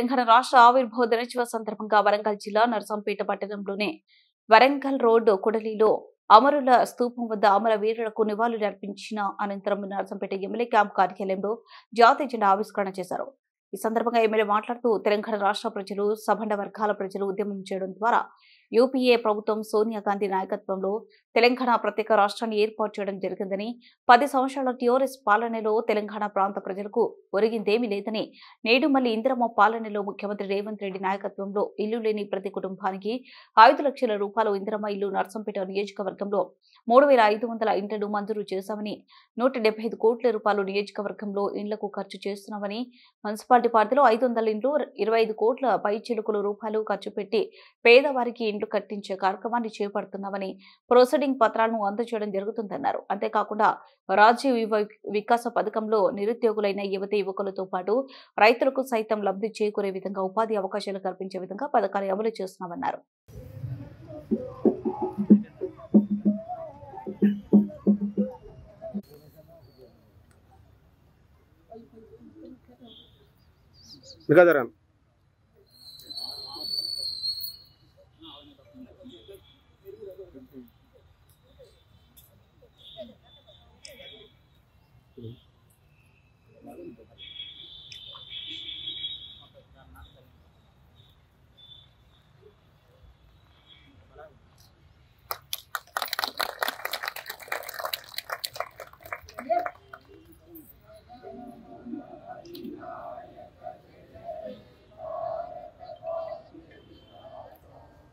తెలంగాణ రాష్ట్ర ఆవిర్భావ దినోత్సవ సందర్భంగా వరంగల్ జిల్లా నర్సంపేట పట్టణంలోని వరంగల్ రోడ్డు కుడలిలో అమరుల స్తూపం వద్ద అమర వీరులకు నివాళులు అర్పించిన అనంతరం నర్సంపేట ఎమ్మెల్యే క్యాంప్ కార్యాలయంలో జాతీయ జెండా ఆవిష్కరణ చేశారు. ఈ సందర్భంగా ఎమ్మెల్యే మాట్లాడుతూ తెలంగాణ రాష్ట్ర ప్రజలు, సబండ వర్గాల ప్రజలు ఉద్యమం చేయడం ద్వారా యూపీఏ ప్రభుత్వం సోనియా గాంధీ నాయకత్వంలో తెలంగాణ ప్రత్యేక రాష్ట్రాన్ని ఏర్పాటు చేయడం జరిగిందని, 10 సంవత్సరాల టీఆర్ఎస్ పాలనలో తెలంగాణ ప్రాంత ప్రజలకు ఒరిగిందేమీ లేదని, నేడు మళ్లీ ఇందిరమ్మ పాలనలో ముఖ్యమంత్రి రేవంత్ రెడ్డి నాయకత్వంలో ఇల్లు లేని ప్రతి కుటుంబానికి 5 లక్షల రూపాయలు ఇందిరమ్మ ఇల్లు నర్సంపేట నియోజకవర్గంలో 3500 ఇండ్లను మంజూరు చేశామని, 175 కోట్ల రూపాయలు నియోజకవర్గంలో ఇండ్లకు ఖర్చు చేస్తున్నామని, మున్సిపాలిటీ పరిధిలో 500 ఇండ్లు 25 కోట్ల పైచిలుకుల రూపాయలు ఖర్చు పెట్టి పేదవారికి ఇండ్లు కట్టించే కార్యక్రమాన్ని చేపడుతున్నామని, ప్రొసీడింగ్ పత్రాలను అందజేయడం జరుగుతుందన్నారు. అంతేకాకుండా రాజీవ్ వికాస పథకంలో నిరుద్యోగులైన యువతి యువకులతో పాటు రైతులకు సైతం లబ్ధి చేకూరే విధంగా ఉపాధి అవకాశాలు కల్పించే విధంగా పథకాలు అమలు చేస్తున్నామన్నారు.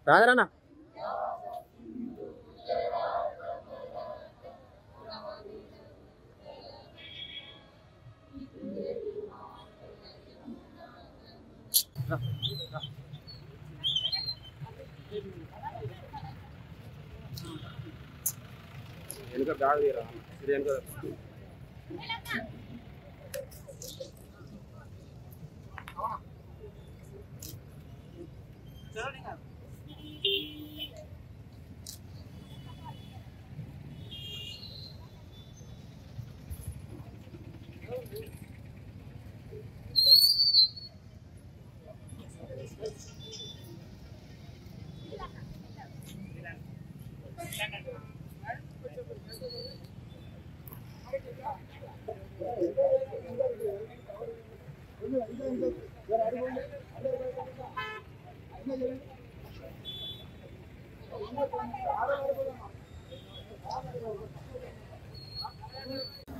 రాజరానా వెనుక బ్యాగ్ తీరా ఇది వెనుక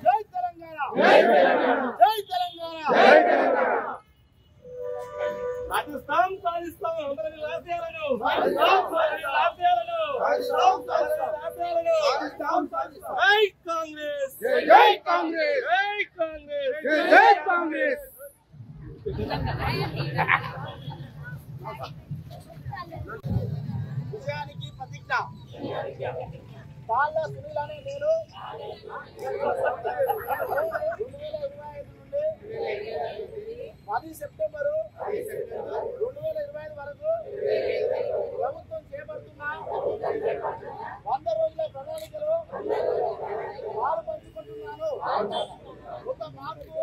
జై తెలంగాణ జై తెలంగాణ జై తెలంగాణ జై తెలంగాణ రాజస్థాన్ సాధిస్తాం అందరి రాజ్యాలను జై కాంగ్రెస్ జై కాంగ్రెస్ జై కాంగ్రెస్ జై కాంగ్రెస్ విజయానికి ప్రతిజ్ఞ పాల సునీల్ అనే నేను 2025 నుండి 10 సెప్టెంబరు 2025 వరకు ప్రభుత్వం చేపడుతున్న 100 రోజుల ప్రణాళికలో పాలు పంచుకుంటున్నాను. ఒక మార్పు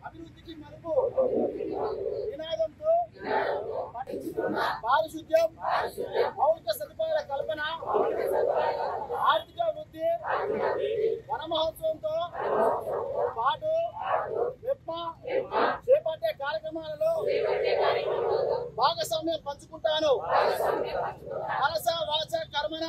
అభివృద్ధికి మలుపు నినాదంతో పారిశుద్ధ్యం, మౌలిక సదుపాయాల కల్పన, ఆర్థిక వృద్ధి, వన మహోత్సవంతో పాటు చేపట్టే కార్యక్రమాలలో భాగస్వామ్యం పంచుకుంటాను. మనస వాచ కర్మణ